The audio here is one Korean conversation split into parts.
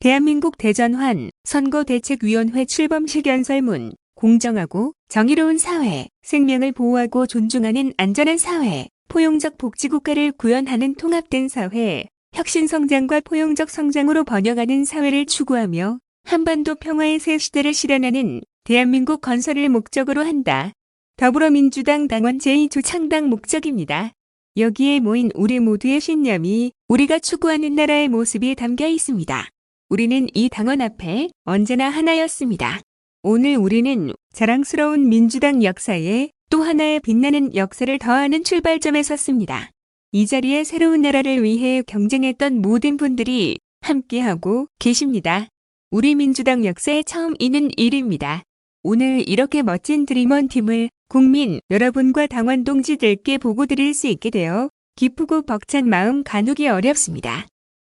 대한민국 대전환 선거대책위원회 출범식 연설문. 공정하고 정의로운 사회, 생명을 보호하고 존중하는 안전한 사회, 포용적 복지국가를 구현하는 통합된 사회, 혁신성장과 포용적 성장으로 번영하는 사회를 추구하며 한반도 평화의 새 시대를 실현하는 대한민국 건설을 목적으로 한다. 더불어민주당 당원 제2조 창당 목적입니다. 여기에 모인 우리 모두의 신념이 우리가 추구하는 나라의 모습이 담겨 있습니다. 우리는 이 당원 앞에 언제나 하나였습니다. 오늘 우리는 자랑스러운 민주당 역사에 또 하나의 빛나는 역사를 더하는 출발점에 섰습니다. 이 자리에 새로운 나라를 위해 경쟁했던 모든 분들이 함께하고 계십니다. 우리 민주당 역사에 처음 있는 일입니다. 오늘 이렇게 멋진 드림원 팀을 국민 여러분과 당원 동지들께 보고 드릴 수 있게 되어 기쁘고 벅찬 마음 가누기 어렵습니다.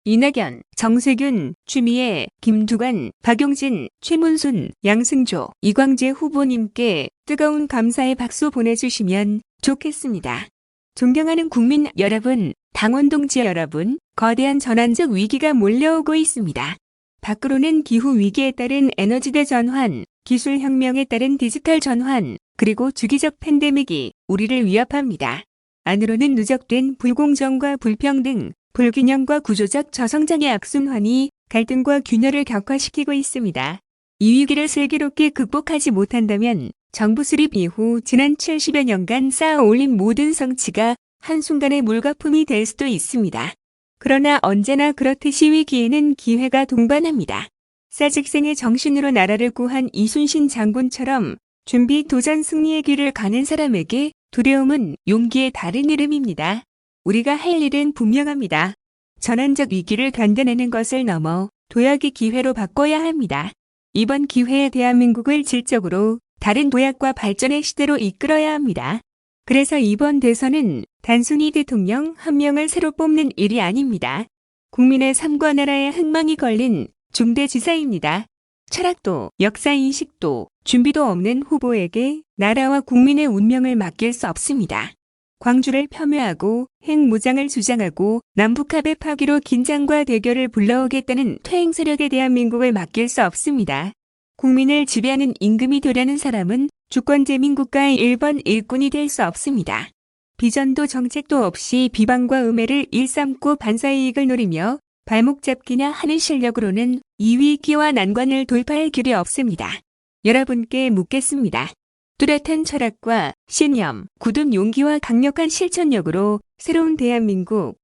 이낙연, 정세균, 추미애, 김두관, 박용진, 최문순, 양승조, 이광재 후보님께 뜨거운 감사의 박수 보내주시면 좋겠습니다. 존경하는 국민 여러분, 당원 동지 여러분, 거대한 전환적 위기가 몰려오고 있습니다. 밖으로는 기후 위기에 따른 에너지 대전환, 기술 혁명에 따른 디지털 전환, 그리고 주기적 팬데믹이 우리를 위협합니다. 안으로는 누적된 불공정과 불평등, 불균형과 구조적 저성장의 악순환이 갈등과 균열을 격화시키고 있습니다. 이 위기를 슬기롭게 극복하지 못한다면 정부 수립 이후 지난 70여 년간 쌓아 올린 모든 성취가 한순간에 물거품이 될 수도 있습니다. 그러나 언제나 그렇듯이 위기에는 기회가 동반합니다. 사직생의 정신으로 나라를 구한 이순신 장군처럼 준비 도전 승리의 길을 가는 사람에게 두려움은 용기의 다른 이름입니다. 우리가 할 일은 분명합니다. 전환적 위기를 견뎌내는 것을 넘어 도약의 기회로 바꿔야 합니다. 이번 기회에 대한민국을 질적으로 다른 도약과 발전의 시대로 이끌어야 합니다. 그래서 이번 대선은 단순히 대통령 한 명을 새로 뽑는 일이 아닙니다. 국민의 삶과 나라의 흥망이 걸린 중대지사입니다. 철학도, 역사인식도, 준비도 없는 후보에게 나라와 국민의 운명을 맡길 수 없습니다. 광주를 폄훼하고 핵무장을 주장하고 남북합의 파기로 긴장과 대결을 불러오겠다는 퇴행 세력에 대한민국을 맡길 수 없습니다. 국민을 지배하는 임금이 되려는 사람은 주권제민국가의 1번 일꾼이 될 수 없습니다. 비전도 정책도 없이 비방과 음해를 일삼고 반사이익을 노리며 발목 잡기나 하는 실력으로는 이 위기와 난관을 돌파할 길이 없습니다. 여러분께 묻겠습니다. 뚜렷한 철학과 신념, 굳은 용기와 강력한 실천력으로 새로운 대한민국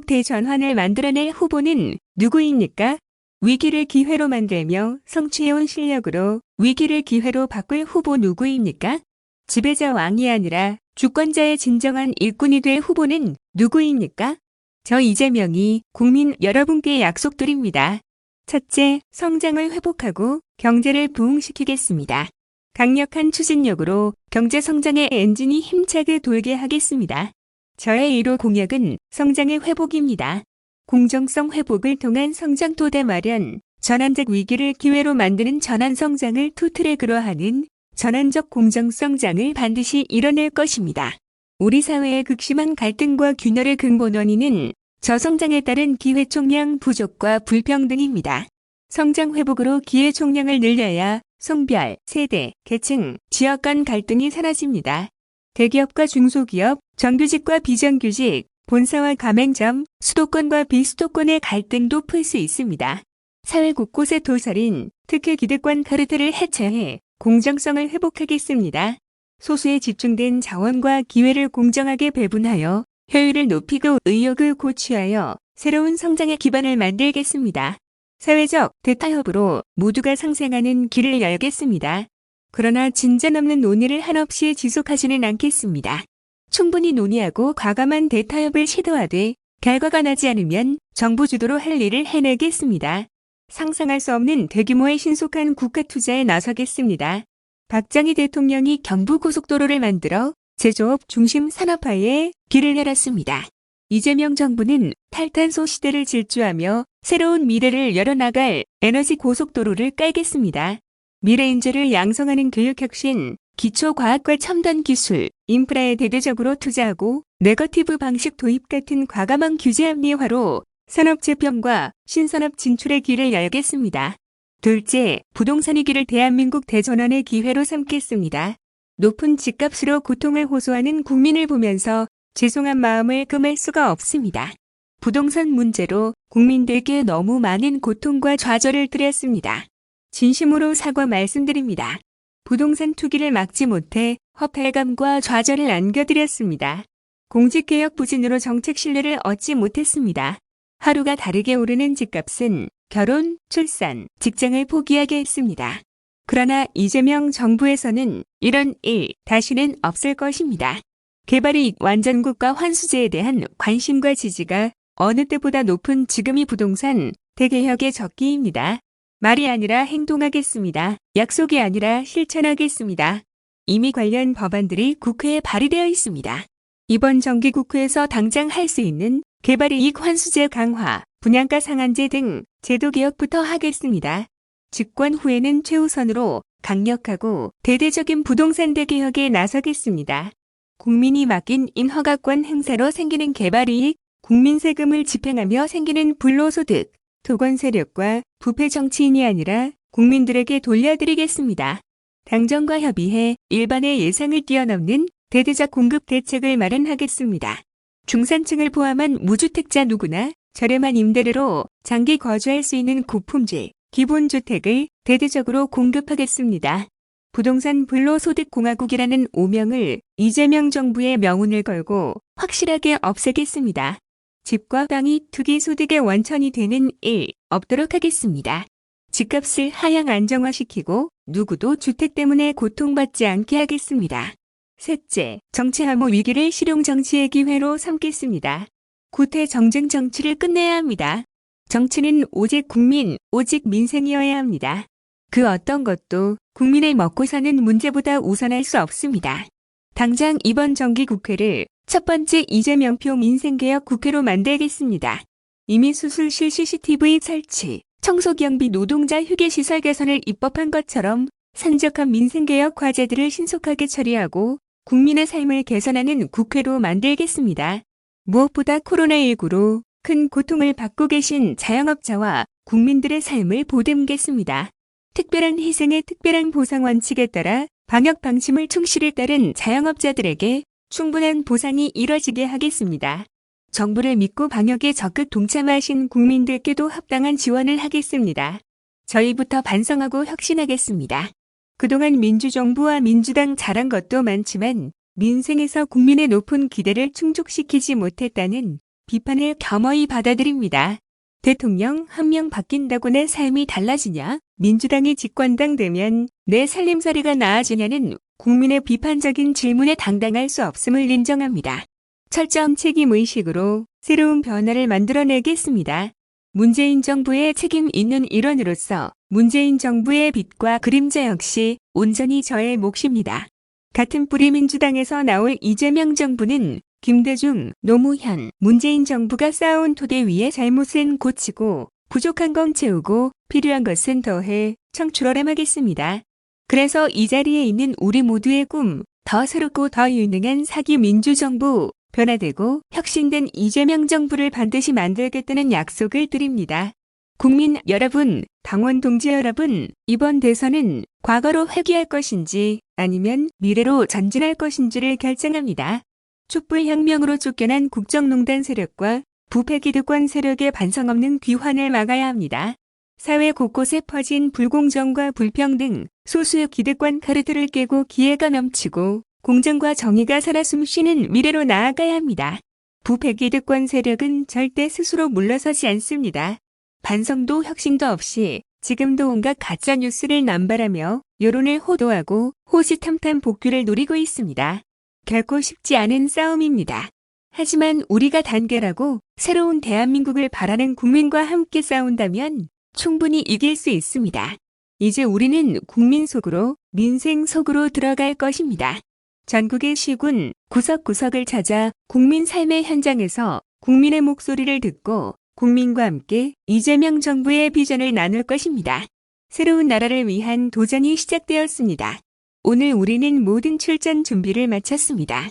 대전환을 만들어낼 후보는 누구입니까? 위기를 기회로 만들며 성취해온 실력으로 위기를 기회로 바꿀 후보 누구입니까? 지배자 왕이 아니라 주권자의 진정한 일꾼이 될 후보는 누구입니까? 저 이재명이 국민 여러분께 약속드립니다. 첫째, 성장을 회복하고 경제를 부흥시키겠습니다. 강력한 추진력으로 경제성장의 엔진이 힘차게 돌게 하겠습니다. 저의 1호 공약은 성장의 회복입니다. 공정성 회복을 통한 성장 토대 마련, 전환적 위기를 기회로 만드는 전환성장을 투트랙으로 하는 전환적 공정성장을 반드시 이뤄낼 것입니다. 우리 사회의 극심한 갈등과 균열의 근본 원인은 저성장에 따른 기회 총량 부족과 불평등입니다. 성장 회복으로 기회 총량을 늘려야 성별, 세대, 계층, 지역 간 갈등이 사라집니다. 대기업과 중소기업, 정규직과 비정규직, 본사와 가맹점, 수도권과 비수도권의 갈등도 풀 수 있습니다. 사회 곳곳의 도살인, 특혜 기득권 카르텔을 해체해 공정성을 회복하겠습니다. 소수에 집중된 자원과 기회를 공정하게 배분하여 효율을 높이고 의욕을 고취하여 새로운 성장의 기반을 만들겠습니다. 사회적 대타협으로 모두가 상생하는 길을 열겠습니다. 그러나 진전 없는 논의를 한없이 지속하지는 않겠습니다. 충분히 논의하고 과감한 대타협을 시도하되 결과가 나지 않으면 정부 주도로 할 일을 해내겠습니다. 상상할 수 없는 대규모의 신속한 국가 투자에 나서겠습니다. 박정희 대통령이 경부고속도로를 만들어 제조업 중심 산업화에 길을 열었습니다. 이재명 정부는 탈탄소 시대를 질주하며 새로운 미래를 열어나갈 에너지 고속도로를 깔겠습니다. 미래 인재를 양성하는 교육혁신, 기초과학과 첨단기술, 인프라에 대대적으로 투자하고 네거티브 방식 도입 같은 과감한 규제 합리화로 산업 재편과 신산업 진출의 길을 열겠습니다. 둘째, 부동산 위기를 대한민국 대전환의 기회로 삼겠습니다. 높은 집값으로 고통을 호소하는 국민을 보면서 죄송한 마음을 금할 수가 없습니다. 부동산 문제로 국민들께 너무 많은 고통과 좌절을 드렸습니다. 진심으로 사과 말씀드립니다. 부동산 투기를 막지 못해 허탈감과 좌절을 안겨드렸습니다. 공직개혁 부진으로 정책 신뢰를 얻지 못했습니다. 하루가 다르게 오르는 집값은 결혼, 출산, 직장을 포기하게 했습니다. 그러나 이재명 정부에서는 이런 일 다시는 없을 것입니다. 개발이익 완전국가 환수제에 대한 관심과 지지가 어느 때보다 높은 지금이 부동산 대개혁의 적기입니다. 말이 아니라 행동하겠습니다. 약속이 아니라 실천하겠습니다. 이미 관련 법안들이 국회에 발의되어 있습니다. 이번 정기국회에서 당장 할 수 있는 개발이익 환수제 강화, 분양가 상한제 등 제도 개혁부터 하겠습니다. 집권 후에는 최우선으로 강력하고 대대적인 부동산 대개혁에 나서겠습니다. 국민이 맡긴 인허가권 행사로 생기는 개발이익, 국민 세금을 집행하며 생기는 불로소득, 토건 세력과 부패 정치인이 아니라 국민들에게 돌려드리겠습니다. 당정과 협의해 일반의 예상을 뛰어넘는 대대적 공급 대책을 마련하겠습니다. 중산층을 포함한 무주택자 누구나 저렴한 임대료로 장기 거주할 수 있는 고품질, 기본주택을 대대적으로 공급하겠습니다. 부동산 불로소득공화국이라는 오명을 이재명 정부의 명운을 걸고 확실하게 없애겠습니다. 집과 땅이 투기 소득의 원천이 되는 일 없도록 하겠습니다. 집값을 하향 안정화시키고 누구도 주택 때문에 고통받지 않게 하겠습니다. 셋째, 정치 혐오 위기를 실용정치의 기회로 삼겠습니다. 구태 정쟁 정치를 끝내야 합니다. 정치는 오직 국민, 오직 민생이어야 합니다. 그 어떤 것도 국민의 먹고 사는 문제보다 우선할 수 없습니다. 당장 이번 정기국회를 첫 번째 이재명표 민생개혁 국회로 만들겠습니다. 이미 수술실 CCTV 설치, 청소경비 노동자 휴게시설 개선을 입법한 것처럼 산적한 민생개혁 과제들을 신속하게 처리하고 국민의 삶을 개선하는 국회로 만들겠습니다. 무엇보다 코로나19로 큰 고통을 받고 계신 자영업자와 국민들의 삶을 보듬겠습니다. 특별한 희생의 특별한 보상 원칙에 따라 방역 방침을 충실히 따른 자영업자들에게 충분한 보상이 이뤄지게 하겠습니다. 정부를 믿고 방역에 적극 동참하신 국민들께도 합당한 지원을 하겠습니다. 저희부터 반성하고 혁신하겠습니다. 그동안 민주정부와 민주당 잘한 것도 많지만 민생에서 국민의 높은 기대를 충족시키지 못했다는 비판을 겸허히 받아들입니다. 대통령 한 명 바뀐다고 내 삶이 달라지냐? 민주당이 집권당 되면 내 살림살이가 나아지냐는 국민의 비판적인 질문에 당당할 수 없음을 인정합니다. 철저한 책임의식으로 새로운 변화를 만들어내겠습니다. 문재인 정부의 책임 있는 일원으로서 문재인 정부의 빛과 그림자 역시 온전히 저의 몫입니다. 같은 뿌리 민주당에서 나올 이재명 정부는 김대중, 노무현, 문재인 정부가 쌓아온 토대 위에 잘못은 고치고 부족한 건 채우고 필요한 것은 더해 청출어람하겠습니다. 그래서 이 자리에 있는 우리 모두의 꿈, 더 새롭고 더 유능한 사기 민주정부, 변화되고 혁신된 이재명 정부를 반드시 만들겠다는 약속을 드립니다. 국민 여러분, 당원 동지 여러분, 이번 대선은 과거로 회귀할 것인지 아니면 미래로 전진할 것인지를 결정합니다. 촛불혁명으로 쫓겨난 국정농단 세력과 부패기득권 세력의 반성 없는 귀환을 막아야 합니다. 사회 곳곳에 퍼진 불공정과 불평등, 소수의 기득권 카르텔을 깨고 기회가 넘치고 공정과 정의가 살아 숨쉬는 미래로 나아가야 합니다. 부패기득권 세력은 절대 스스로 물러서지 않습니다. 반성도 혁신도 없이 지금도 온갖 가짜뉴스를 남발하며 여론을 호도하고 호시탐탐 복귀를 노리고 있습니다. 결코 쉽지 않은 싸움입니다. 하지만 우리가 단결하고 새로운 대한민국을 바라는 국민과 함께 싸운다면 충분히 이길 수 있습니다. 이제 우리는 국민 속으로, 민생 속으로 들어갈 것입니다. 전국의 시군, 구석구석을 찾아 국민 삶의 현장에서 국민의 목소리를 듣고 국민과 함께 이재명 정부의 비전을 나눌 것입니다. 새로운 나라를 위한 도전이 시작되었습니다. 오늘 우리는 모든 출전 준비를 마쳤습니다.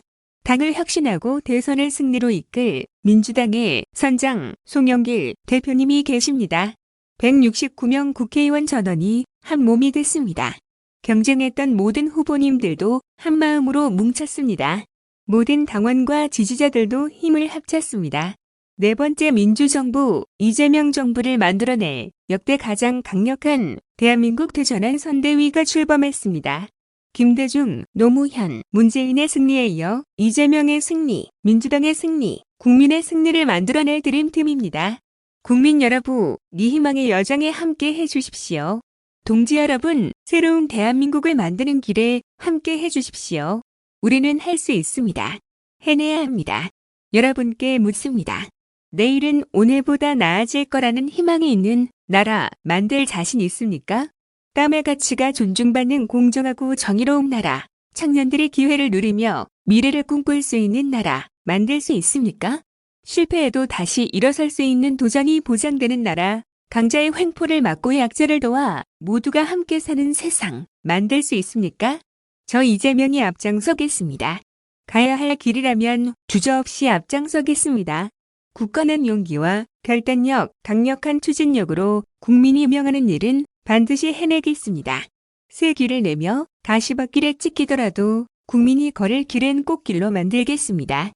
당을 혁신하고 대선을 승리로 이끌 민주당의 선장 송영길 대표님이 계십니다. 169명 국회의원 전원이 한 몸이 됐습니다. 경쟁했던 모든 후보님들도 한마음으로 뭉쳤습니다. 모든 당원과 지지자들도 힘을 합쳤습니다. 네 번째 민주정부 이재명 정부를 만들어낼 역대 가장 강력한 대한민국 대전환 선대위가 출범했습니다. 김대중, 노무현, 문재인의 승리에 이어 이재명의 승리, 민주당의 승리, 국민의 승리를 만들어낼 드림팀입니다. 국민 여러분, 이 희망의 여정에 함께 해주십시오. 동지 여러분, 새로운 대한민국을 만드는 길에 함께 해주십시오. 우리는 할 수 있습니다. 해내야 합니다. 여러분께 묻습니다. 내일은 오늘보다 나아질 거라는 희망이 있는 나라 만들 자신 있습니까? 땀의 가치가 존중받는 공정하고 정의로운 나라, 청년들이 기회를 누리며 미래를 꿈꿀 수 있는 나라 만들 수 있습니까? 실패해도 다시 일어설 수 있는 도전이 보장되는 나라, 강자의 횡포를 막고 약자를 도와 모두가 함께 사는 세상 만들 수 있습니까? 저 이재명이 앞장서겠습니다. 가야 할 길이라면 주저없이 앞장서겠습니다. 굳건한 용기와 결단력, 강력한 추진력으로 국민이 명하는 일은 반드시 해내겠습니다. 새 길을 내며 가시밭길에 찢기더라도 국민이 걸을 길은 꽃길로 만들겠습니다.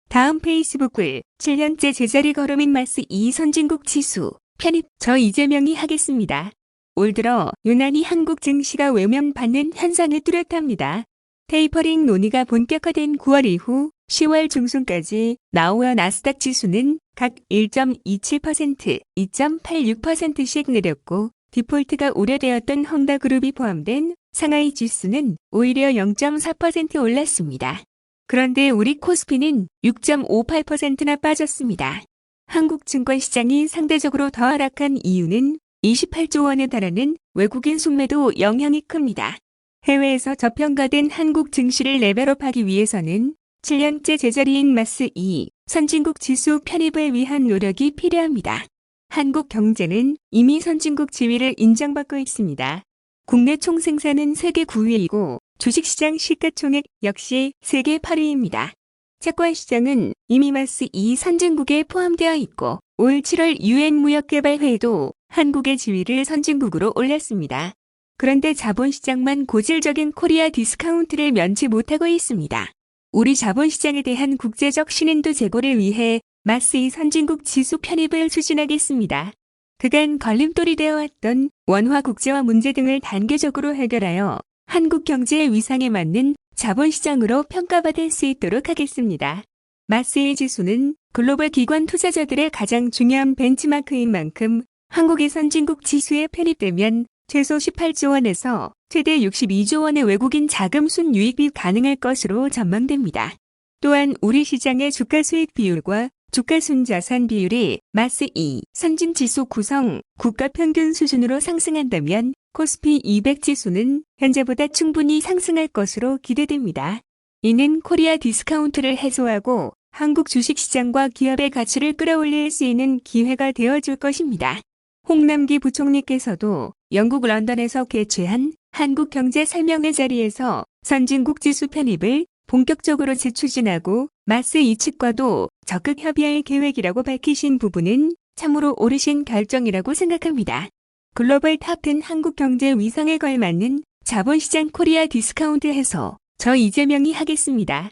다음 페이스북 글 7년째 제자리 걸음인 마스 2 선진국 지수 편입 저 이재명이 하겠습니다. 올 들어 유난히 한국 증시가 외면받는 현상을 뚜렷합니다. 테이퍼링 논의가 본격화된 9월 이후 10월 중순까지 나우와 나스닥 지수는 각 1.27%, 2.86%씩 내렸고 디폴트가 우려되었던 헝다그룹이 포함된 상하이 지수는 오히려 0.4% 올랐습니다. 그런데 우리 코스피는 6.58%나 빠졌습니다. 한국 증권시장이 상대적으로 더 하락한 이유는 28조 원에 달하는 외국인 순매도 영향이 큽니다. 해외에서 저평가된 한국 증시를 레벨업하기 위해서는 7년째 제자리인 마스 2 선진국 지수 편입을 위한 노력이 필요합니다. 한국 경제는 이미 선진국 지위를 인정받고 있습니다. 국내 총생산은 세계 9위이고 주식시장 시가총액 역시 세계 8위입니다. 채권시장은 이미 마스 2 선진국에 포함되어 있고 올 7월 UN 무역개발회의도 한국의 지위를 선진국으로 올렸습니다. 그런데 자본시장만 고질적인 코리아 디스카운트를 면치 못하고 있습니다. 우리 자본시장에 대한 국제적 신인도 제고를 위해 마스 2 선진국 지수 편입을 추진하겠습니다. 그간 걸림돌이 되어왔던 원화 국제화 문제 등을 단계적으로 해결하여 한국 경제의 위상에 맞는 자본시장으로 평가받을 수 있도록 하겠습니다. 마스 2 지수는 글로벌 기관 투자자들의 가장 중요한 벤치마크인 만큼 한국의 선진국 지수에 편입되면 최소 18조 원에서 최대 62조 원의 외국인 자금 순유입이 가능할 것으로 전망됩니다. 또한 우리 시장의 주가 수익 비율과 주가 순자산 비율이 마스 2 선진지수 구성 국가 평균 수준으로 상승한다면 코스피 200 지수는 현재보다 충분히 상승할 것으로 기대됩니다. 이는 코리아 디스카운트를 해소하고 한국 주식시장과 기업의 가치를 끌어올릴 수 있는 기회가 되어줄 것입니다. 홍남기 부총리께서도 영국 런던에서 개최한 한국경제 설명회 자리에서 선진국 지수 편입을 본격적으로 재추진하고 마스 2 측과도 적극 협의할 계획이라고 밝히신 부분은 참으로 옳으신 결정이라고 생각합니다. 글로벌 탑10 한국 경제 위상에 걸맞는 자본시장 코리아 디스카운트 해소 저 이재명이 하겠습니다.